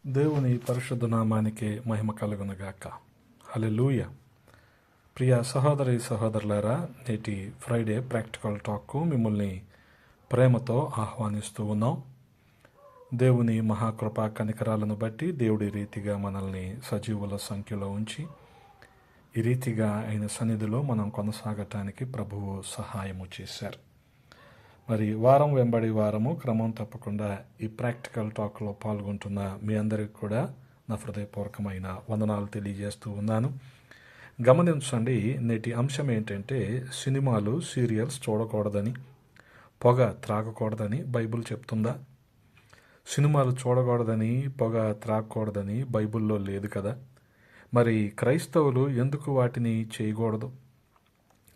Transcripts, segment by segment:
దేవుని పరిశుద్ధ నామానికి మహిమ కలుగునుగాక. హల్లెలూయా. ప్రియ సహోదరి సహోదరులారా, నేటి ఫ్రైడే ప్రాక్టికల్ టాక్కు మిమ్మల్ని ప్రేమతో ఆహ్వానిస్తూ ఉన్నాం. దేవుని మహాకృపా కనికరాలను బట్టి దేవుడి రీతిగా మనల్ని సజీవుల సంఖ్యలో ఉంచి ఈ రీతిగా ఆయన సన్నిధిలో మనం కొనసాగటానికి ప్రభువు సహాయము చేశారు. మరి వారం వెంబడి వారము క్రమం తప్పకుండా ఈ ప్రాక్టికల్ టాక్లో పాల్గొంటున్న మీ అందరికీ కూడా నా హృదయపూర్వకమైన వందనాలు తెలియజేస్తూ ఉన్నాను. గమనించండి, నేటి అంశం ఏంటంటే సినిమాలు, సీరియల్స్ చూడకూడదని, పొగ త్రాగకూడదని బైబిల్ చెప్తుందా? సినిమాలు చూడకూడదని, పొగ త్రాగకూడదని బైబిల్లో లేదు కదా. మరి క్రైస్తవులు ఎందుకు వాటిని చేయకూడదు?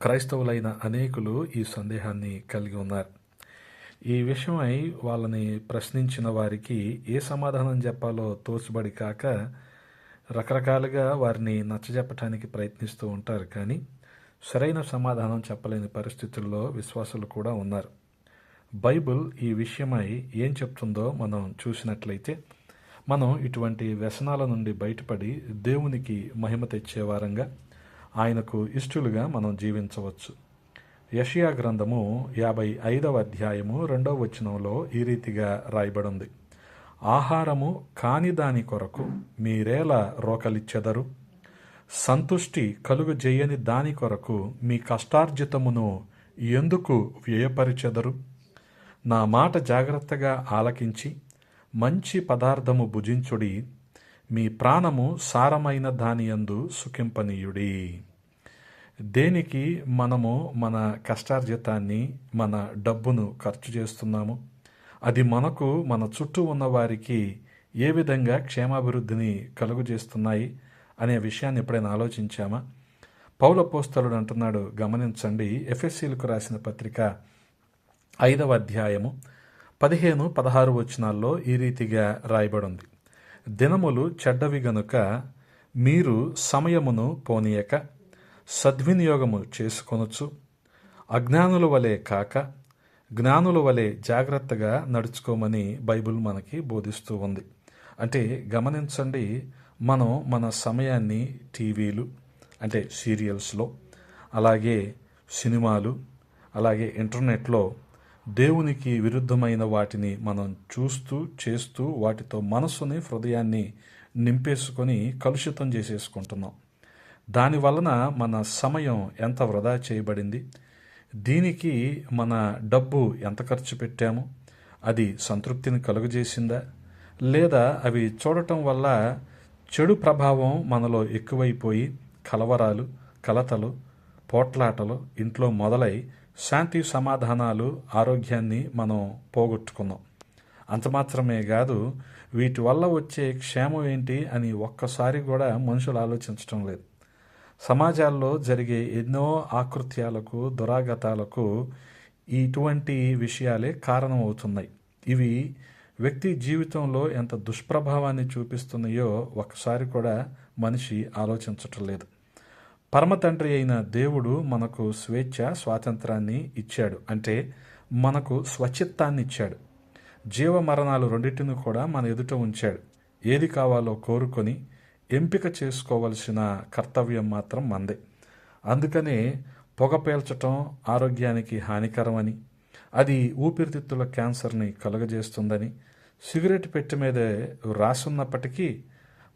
క్రైస్తవులైన అనేకులు ఈ సందేహాన్ని కలిగి ఉన్నారు. ఈ విషయమై వాళ్ళని ప్రశ్నించిన వారికి ఏ సమాధానం చెప్పాలో తోచబడి కాక రకరకాలుగా వారిని నచ్చజెప్పటానికి ప్రయత్నిస్తూ ఉంటారు. కానీ సరైన సమాధానం చెప్పలేని పరిస్థితుల్లో విశ్వాసులు కూడా ఉన్నారు. బైబిల్ ఈ విషయమై ఏం చెప్తుందో మనం చూసినట్లయితే మనం ఇటువంటి వ్యసనాల నుండి బయటపడి దేవునికి మహిమ తెచ్చే వారంగా, ఆయనకు ఇష్టలుగా మనం జీవించవచ్చు. యెషయా గ్రంథము 55వ అధ్యాయము 2వ వచనంలో ఈ రీతిగా రాయబడింది: ఆహారము కాని దాని కొరకు మీరేలా రోకలిచ్చెదరు? సంతుష్టి కలుగజేయని దాని కొరకు మీ కష్టార్జితమును ఎందుకు వ్యయపరిచెదరు? నా మాట జాగ్రత్తగా ఆలకించి మంచి పదార్థము భుజించుడి, మీ ప్రాణము సారమైన దానియందు సుఖింపనీయుడి. దేనికి మనము మన కష్టార్జితాన్ని, మన డబ్బును ఖర్చు చేస్తున్నాము? అది మనకు, మన చుట్టూ ఉన్న వారికి ఏ విధంగా క్షేమాభివృద్ధిని కలుగజేస్తున్నాయి అనే విషయాన్ని ఎప్పుడైనా ఆలోచించామా? పౌలు అపోస్తలుడు అంటున్నాడు, గమనించండి. ఎఫెసీయులకు రాసిన పత్రిక 5వ అధ్యాయము 15-16 వచనాల్లో ఈ రీతిగా రాయబడింది: దినములు చెడ్డవి గనుక మీరు సమయమును పోనీయక సద్వినియోగము చేసుకొనొచ్చు, అజ్ఞానుల వలె కాక జ్ఞానుల వలె జాగ్రత్తగా నడుచుకోమని బైబిల్ మనకి బోధిస్తూ ఉంది. అంటే గమనించండి, మనం మన సమయాన్ని టీవీలు అంటే సీరియల్స్లో, అలాగే సినిమాలు, అలాగే ఇంటర్నెట్లో దేవునికి విరుద్ధమైన వాటిని మనం చూస్తూ చేస్తూ వాటితో మనసుని, హృదయాన్ని నింపేసుకొని కలుషితం చేసేసుకుంటున్నాం. దానివలన మన సమయం ఎంత వృధా చేయబడింది, దీనికి మన డబ్బు ఎంత ఖర్చు పెట్టాము, అది సంతృప్తిని కలుగజేసిందా, లేదా అవి చూడటం వల్ల చెడు ప్రభావం మనలో ఎక్కువైపోయి కలవరాలు, కలతలు, పోట్లాటలు ఇంట్లో మొదలై శాంతి సమాధానాలు, ఆరోగ్యాన్ని మనం పోగొట్టుకున్నాం. అంత మాత్రమే కాదు, వీటి వల్ల వచ్చే క్షేమం ఏంటి అని ఒక్కసారి కూడా మనుషులు ఆలోచించడం లేదు. సమాజాల్లో జరిగే ఎన్నో ఆకృత్యాలకు, దురాగతాలకు ఇటువంటి విషయాలే కారణం అవుతున్నాయి. ఇవి వ్యక్తి జీవితంలో ఎంత దుష్ప్రభావాన్ని చూపిస్తున్నాయో ఒకసారి కూడా మనిషి ఆలోచించటం లేదు. పరమ తండ్రి అయిన దేవుడు మనకు స్వేచ్ఛ, స్వాతంత్రాన్ని ఇచ్చాడు. అంటే మనకు స్వచిత్తాన్ని ఇచ్చాడు. జీవ మరణాలు రెండింటిని కూడా మన ఎదుట ఉంచాడు. ఏది కావాలో కోరుకొని ఎంపిక చేసుకోవలసిన కర్తవ్యం మాత్రం మందే. అందుకనే పొగ పీల్చటం ఆరోగ్యానికి హానికరమని, అది ఊపిరితిత్తుల క్యాన్సర్ని కలుగజేస్తుందని సిగరెట్ పెట్టె మీదే రాసున్నప్పటికీ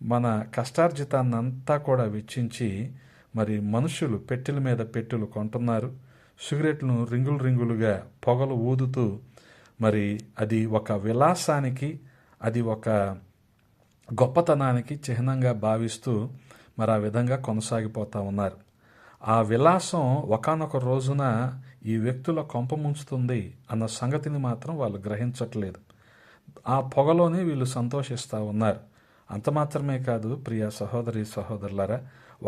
మన కష్టార్జితాన్నంతా కూడా వెచ్చించి మరి మనుషులు పెట్టెల మీద పెట్టెలు కొంటున్నారు. సిగరెట్లను రింగులుగా పొగలు ఊదుతూ మరి అది ఒక విలాసానికి, అది ఒక గొప్పతనానికి చిహ్నంగా భావిస్తూ మరి ఆ విధంగా కొనసాగిపోతూ ఉన్నారు. ఆ విలాసం ఒకానొక రోజున ఈ వ్యక్తుల కొంప ముంచుతుంది అన్న సంగతిని మాత్రం వాళ్ళు గ్రహించట్లేదు. ఆ పొగలోనే వీళ్ళు సంతోషిస్తూ ఉన్నారు. అంత మాత్రమే కాదు, ప్రియ సహోదరి సహోదరులారా,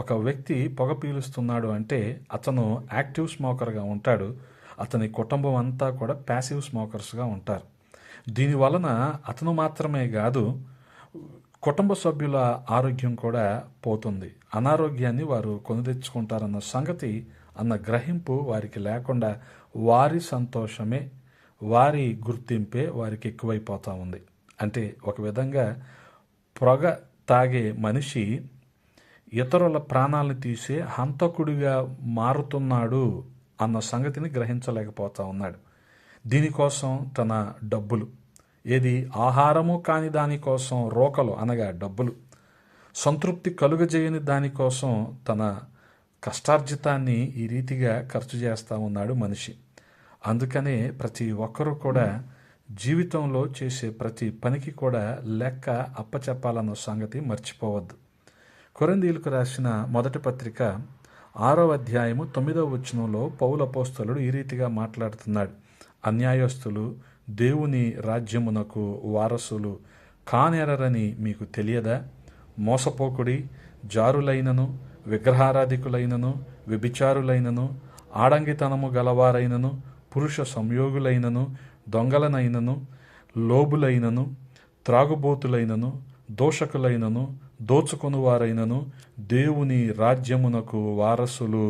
ఒక వ్యక్తి పొగ పీలుస్తున్నాడు అంటే అతను యాక్టివ్ స్మోకర్గా ఉంటాడు, అతని కుటుంబం అంతా కూడా ప్యాసివ్ స్మోకర్స్గా ఉంటారు. దీనివలన అతను మాత్రమే కాదు, కుటుంబ సభ్యుల ఆరోగ్యం కూడా పోతుంది. అనారోగ్యాన్ని వారు కొని తెచ్చుకుంటారన్న సంగతి, అన్న గ్రహింపు వారికి లేకుండా వారి సంతోషమే, వారి గుర్తింపే వారికి ఎక్కువైపోతూ ఉంది. అంటే ఒక విధంగా పొగ తాగే మనిషి ఇతరుల ప్రాణాలను తీసే హంతకుడిగా మారుతున్నాడు అన్న సంగతిని గ్రహించలేకపోతా ఉన్నాడు. దీనికోసం తన డబ్బులు, ఏది ఆహారము కాని దానికోసం రోకలు అనగా డబ్బులు, సంతృప్తి కలుగజేయని దానికోసం తన కష్టార్జితాన్ని ఈ రీతిగా ఖర్చు చేస్తూ ఉన్నాడు మనిషి. అందుకనే ప్రతి ఒక్కరూ కూడా జీవితంలో చేసే ప్రతి పనికి కూడా లెక్క అప్పచెప్పాలన్న సంగతి మర్చిపోవద్దు. కొరింథీయులకు రాసిన మొదటి పత్రిక 6వ అధ్యాయము 9వ వచనంలో పౌలు అపోస్తలుడు ఈ రీతిగా మాట్లాడుతున్నాడు. అన్యాయస్తులు దేవుని రాజ్యమునకు వారసులు కానేరరని మీకు తెలియదా? మోసపోకుడి, జారులైనను, విగ్రహారాధికులైనను, వ్యభిచారులైనను, ఆడంగితనము గలవారైనను, పురుష సంయోగులైనను, దొంగలనైనను, లోబులైనను, త్రాగుబోతులైనను, దోషకులైనను, దోచుకొనువారైనను దేవుని రాజ్యమునకు వారసులు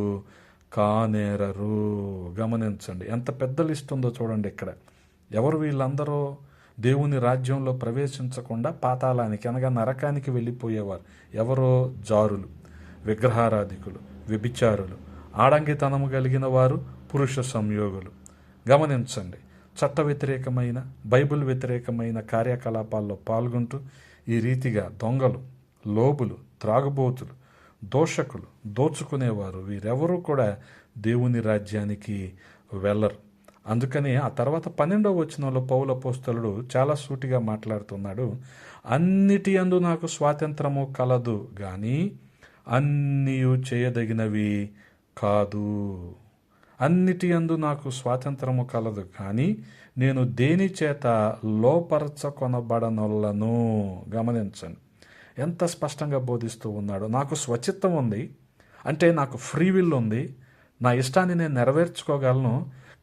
కానేరరు. గమనించండి, ఎంత పెద్ద లిస్ట్ ఉందో చూడండి ఇక్కడ. ఎవరు వీళ్ళందరూ? దేవుని రాజ్యంలో ప్రవేశించకుండా పాతాళానికి అనగా నరకానికి వెళ్ళిపోయేవారు. ఎవరో? జారులు, విగ్రహారాధికులు, వ్యభిచారులు, ఆడంగితనము కలిగిన వారు, పురుష సంయోగులు. గమనించండి, చట్ట వ్యతిరేకమైన, బైబిల్ వ్యతిరేకమైన కార్యకలాపాల్లో పాల్గొంటూ ఈ రీతిగా దొంగలు, లోబులు, త్రాగుబోతులు, దోషకులు, దోచుకునేవారు వీరెవరూ కూడా దేవుని రాజ్యానికి వెళ్ళరు. అందుకని ఆ తర్వాత 12వ వచనంలో పౌలు అపోస్తలుడు చాలా సూటిగా మాట్లాడుతున్నాడు. అన్నిటి యందు నాకు స్వాతంత్రము కలదు కానీ అన్నీయు చేయదగినవి కాదు. అన్నిటి యందు నాకు స్వాతంత్రము కలదు కానీ నేను దేని చేత లోపరచకొనబడనొల్లను. గమనించండి, ఎంత స్పష్టంగా బోధిస్తూ ఉన్నాడు. నాకు స్వచిత్తం ఉంది, అంటే నాకు ఫ్రీ విల్ ఉంది, నా ఇష్టాన్ని నేను నెరవేర్చుకోగలను.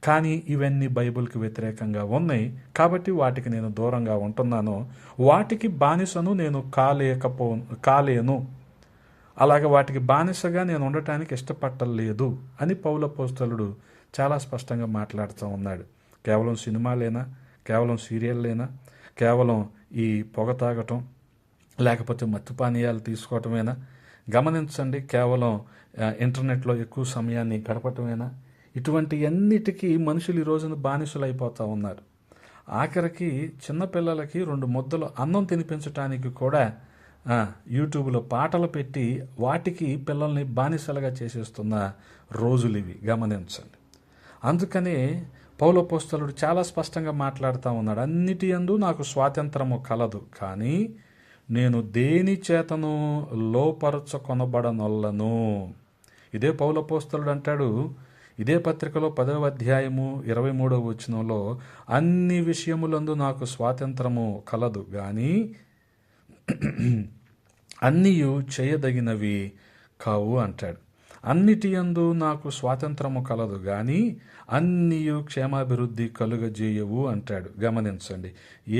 కానీ ఇవన్నీ బైబిల్కి వ్యతిరేకంగా ఉన్నాయి కాబట్టి వాటికి నేను దూరంగా ఉంటున్నాను. వాటికి బానిసను నేను కాలేను. అలాగే వాటికి బానిసగా నేను ఉండటానికి ఇష్టపట్టలేదు అని పౌలు అపోస్తలుడు చాలా స్పష్టంగా మాట్లాడుతూ ఉన్నాడు. కేవలం సినిమాలేనా? కేవలం సీరియల్లేనా? కేవలం ఈ పొగ తాగటం లేకపోతే మత్తు పానీయాలు తీసుకోవటమేనా? గమనించండి, కేవలం ఇంటర్నెట్లో ఎక్కువ సమయాన్ని గడపటమేనా? ఇటువంటి అన్నిటికీ మనుషులు ఈ రోజున బానిసలు అయిపోతూ ఉన్నారు. ఆఖరికి చిన్నపిల్లలకి 2 ముద్దలు అన్నం తినిపించడానికి కూడా యూట్యూబ్లో పాటలు పెట్టి వాటికి పిల్లల్ని బానిసలుగా చేసేస్తున్న రోజులు ఇవి. గమనించండి. అందుకనే పౌలు అపోస్తలుడు చాలా స్పష్టంగా మాట్లాడుతూ ఉన్నాడు. అన్నిటి యందు నాకు స్వాతంత్రము కలదు కానీ నేను దేని చేతను లోపరచకొనబడనొల్లను. ఇదే పౌలు అపోస్తలుడు అంటాడు ఇదే పత్రికలో 10వ అధ్యాయము 23వ వచనంలో, అన్ని విషయములందు నాకు స్వాతంత్రము కలదు కానీ అన్నీయు చేయదగినవి కావు అంటాడు. అన్నిటియందు నాకు స్వాతంత్రము కలదు కానీ అన్నీయు క్షేమాభివృద్ధి కలుగజేయవు అంటాడు. గమనించండి,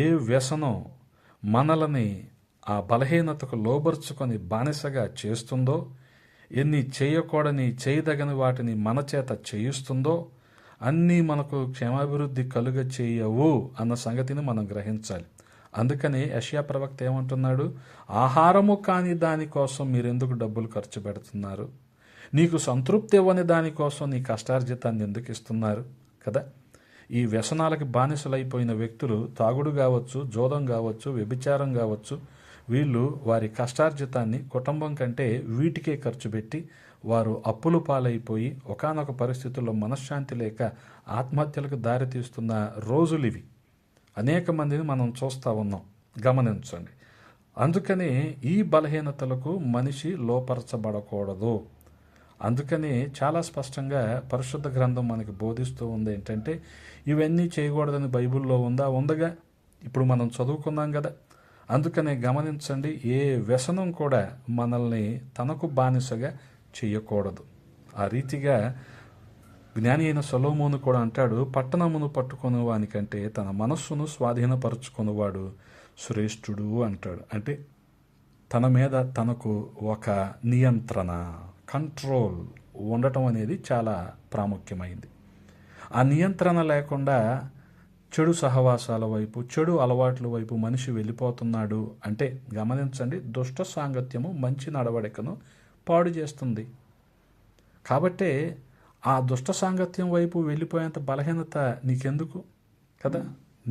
ఏ వ్యసనం మనలని ఆ బలహీనతకు లోబర్చుకొని బానిసగా చేస్తుందో, ఎన్ని చేయకూడని చేయదగని వాటిని మన చేత చేయిస్తుందో అన్నీ మనకు క్షేమాభివృద్ధి కలుగ చేయవు అన్న సంగతిని మనం గ్రహించాలి. అందుకని యెషయా ప్రవక్త ఏమంటున్నాడు? ఆహారము కాని దానికోసం మీరెందుకు డబ్బులు ఖర్చు పెడుతున్నారు? నీకు సంతృప్తి ఇవ్వని దానికోసం నీ కష్టార్జితాన్ని ఎందుకు ఇస్తున్నారు కదా? ఈ వ్యసనాలకి బానిసలైపోయిన వ్యక్తులు తాగుడు కావచ్చు, జోదం కావచ్చు, వ్యభిచారం కావచ్చు, వీళ్ళు వారి కష్టార్జితాన్ని కుటుంబం కంటే వీటికే ఖర్చు పెట్టి వారు అప్పులు పాలైపోయి ఒకానొక పరిస్థితుల్లో మనశ్శాంతి లేక ఆత్మహత్యలకు దారితీస్తున్న రోజులు ఇవి. అనేక మందిని మనం చూస్తూ ఉన్నాం. గమనించండి. అందుకనే ఈ బలహీనతలకు మనిషి లోపరచబడకూడదు. అందుకని చాలా స్పష్టంగా పరిశుద్ధ గ్రంథం మనకి బోధిస్తూ ఉంది ఏంటంటే, ఇవన్నీ చేయకూడదని బైబిల్లో ఉందగా ఇప్పుడు మనం చదువుకున్నాం కదా. అందుకనే గమనించండి, ఏ వ్యసనం కూడా మనల్ని తనకు బానిసగా చేయకూడదు. ఆ రీతిగా జ్ఞాని అయిన సొలొమోను కూడా అంటాడు, పట్టణమును పట్టుకుని వానికంటే తన మనస్సును స్వాధీనపరుచుకునేవాడు శ్రేష్ఠుడు అంటాడు. అంటే తన మీద తనకు ఒక నియంత్రణ, కంట్రోల్ ఉండటం అనేది చాలా ప్రాముఖ్యమైంది. ఆ నియంత్రణ లేకుండా చెడు సహవాసాల వైపు, చెడు అలవాట్ల వైపు మనిషి వెళ్ళిపోతున్నాడు అంటే గమనించండి, దుష్ట సాంగత్యము మంచి నడవడికను పాడు చేస్తుంది. కాబట్టే ఆ దుష్ట సాంగత్యం వైపు వెళ్ళిపోయేంత బలహీనత నీకెందుకు కదా.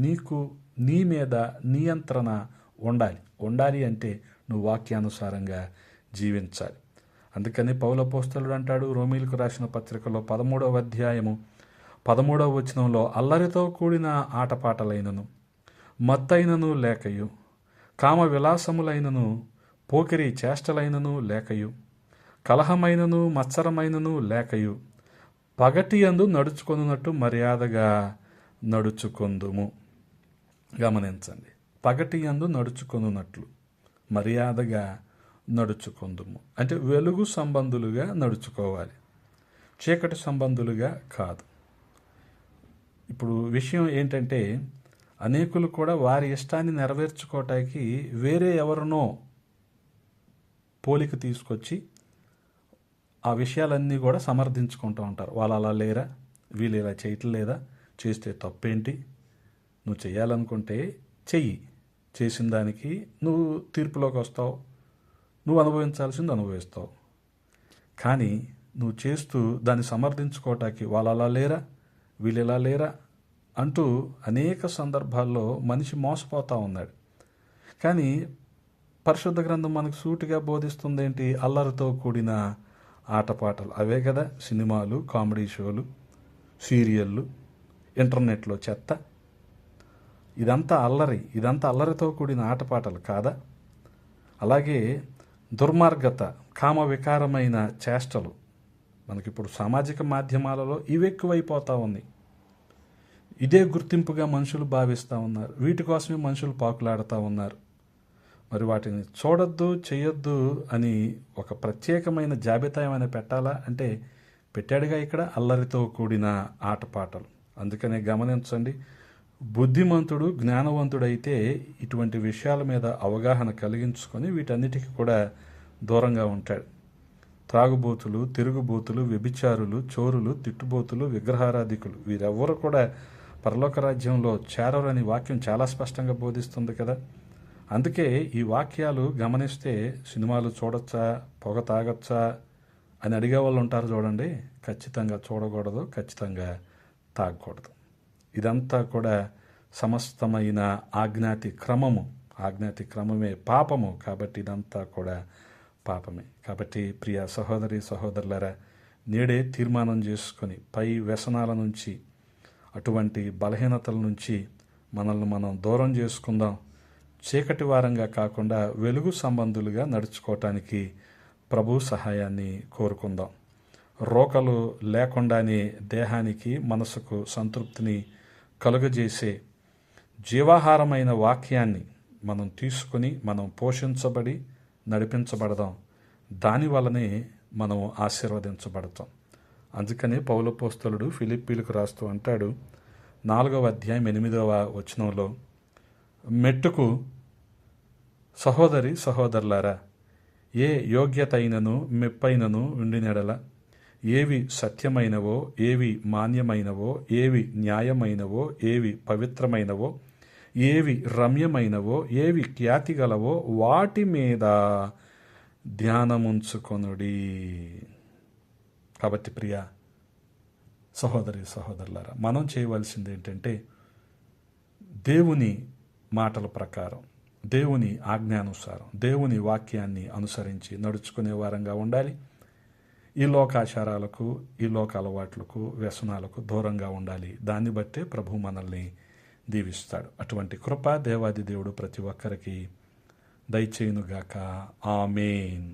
నీకు నీ మీద నియంత్రణ ఉండాలి అంటే నువ్వు వాక్యానుసారంగా జీవించాలి. అందుకని పౌలపోస్తలుడు అంటాడు రోమీలకు రాసిన పత్రికలో 13వ అధ్యాయము 13వ వచనంలో, అల్లరితో కూడిన ఆటపాటలైనను, మత్తైనను లేకయు, కామ విలాసములైనను, పోకిరి చేష్టలైనను లేకయు, కలహమైనను మత్సరమైనను లేకయు, పగటి యందు నడుచుకొనున్నట్టు మర్యాదగా నడుచుకొందుము. గమనించండి, పగటి యందు నడుచుకొనున్నట్లు మర్యాదగా నడుచుకొందుము అంటే వెలుగు సంబంధులుగా నడుచుకోవాలి, చీకటి సంబంధులుగా కాదు. ఇప్పుడు విషయం ఏంటంటే, అనేకులు కూడా వారి ఇష్టాన్ని నెరవేర్చుకోవటానికి వేరే ఎవరినో పోలిక తీసుకొచ్చి ఆ విషయాలన్నీ కూడా సమర్థించుకుంటూ ఉంటారు. వాళ్ళు అలా లేరా, వీళ్ళు ఇలా చేయట్లేదా, చేస్తే తప్పేంటి, నువ్వు చేయాలనుకుంటే చెయ్యి, చేసిన దానికి నువ్వు తీర్పులోకి వస్తావు, నువ్వు అనుభవించాల్సింది అనుభవిస్తావు. కానీ నువ్వు చేస్తూ దాన్ని సమర్థించుకోవటానికి వాళ్ళు అలా లేరా, వీళ్ళు ఇలా లేరా అంటూ అనేక సందర్భాల్లో మనిషి మోసపోతూ ఉన్నాడు. కానీ పరిశుద్ధ గ్రంథం మనకు సూటిగా బోధిస్తుంది ఏంటి? అల్లరితో కూడిన ఆటపాటలు. అవే కదా సినిమాలు, కామెడీ షోలు, సీరియళ్ళు, ఇంటర్నెట్లో చెత్త. ఇదంతా అల్లరితో కూడిన ఆటపాటలు కాదా? అలాగే దుర్మార్గత, కామ వికారమైన చేష్టలు మనకిప్పుడు సామాజిక మాధ్యమాలలో ఇవి ఎక్కువైపోతూ ఉంది. ఇదే గుర్తింపుగా మనుషులు భావిస్తూ ఉన్నారు. వీటి కోసమే మనుషులు పాకులాడుతూ ఉన్నారు. మరి వాటిని చూడొద్దు, చేయొద్దు అని ఒక ప్రత్యేకమైన జాబితా ఏమైనా పెట్టాలా అంటే పెట్టాడుగా ఇక్కడ, అల్లరితో కూడిన ఆటపాటలు. అందుకనే గమనించండి, బుద్ధిమంతుడు జ్ఞానవంతుడైతే ఇటువంటి విషయాల మీద అవగాహన కలిగించుకొని వీటన్నిటికీ కూడా దూరంగా ఉంటాడు. త్రాగుబోతులు, తిరుగుబోతులు, వ్యభిచారులు, చోరులు, తిట్టుబోతులు, విగ్రహారాధికులు వీరెవ్వరూ కూడా పరలోక రాజ్యంలో చేరరని వాక్యం చాలా స్పష్టంగా బోధిస్తుంది కదా. అందుకే ఈ వాక్యాలు గమనిస్తే సినిమాలు చూడొచ్చా, పొగ తాగొచ్చా అని అడిగే వాళ్ళు ఉంటారు చూడండి. ఖచ్చితంగా చూడకూడదు, ఖచ్చితంగా తాగకూడదు. ఇదంతా కూడా సమస్తమైన ఆజ్ఞాతి క్రమమే పాపము. కాబట్టి ఇదంతా కూడా పాపమే. కాబట్టి ప్రియ సహోదరి సహోదరులారా, నేడే తీర్మానం చేసుకొని పై వ్యసనాల నుంచి, అటువంటి బలహీనతల నుంచి మనల్ని మనం దూరం చేసుకుందాం. చీకటి వారంగా కాకుండా వెలుగు సంబంధులుగా నడుచుకోవటానికి ప్రభు సహాయాన్ని కోరుకుందాం. రోకలు లేకుండానే దేహానికి మనసుకు సంతృప్తిని కలుగజేసే జీవాహారమైన వాక్యాన్ని మనం తీసుకుని మనం పోషించబడి నడిపించబడదాం. దానివల్లనే మనం ఆశీర్వదించబడతాం. అందుకనే పౌలపోస్తలుడు ఫిలిప్పీలకు రాస్తూ అంటాడు 4వ అధ్యాయం 8వ వచనంలో, మెట్టుకు సహోదరి సహోదరులారా, ఏ యోగ్యత అయినను మెప్పైనను ఉండినెడల, ఏవి సత్యమైనవో, ఏవి మాన్యమైనవో, ఏవి న్యాయమైనవో, ఏవి పవిత్రమైనవో, ఏవి రమ్యమైనవో, ఏవి ఖ్యాతి గలవో వాటి మీద ధ్యానముంచుకొనుడి. కాబట్టి ప్రియ సహోదరి సహోదరులారా, మనం చేయవలసింది ఏంటంటే దేవుని మాటల ప్రకారం, దేవుని ఆజ్ఞానుసారం, దేవుని వాక్యాన్ని అనుసరించి నడుచుకునే వారంగా ఉండాలి. ఈ లోకాచారాలకు, ఈ లోక అలవాట్లకు, వ్యసనాలకు దూరంగా ఉండాలి. దాన్ని బట్టే ప్రభు మనల్ని దీవిస్తాడు. అటువంటి కృప దేవాది దేవుడు ప్రతి ఒక్కరికి దయచేయునుగాక. ఆమేన్.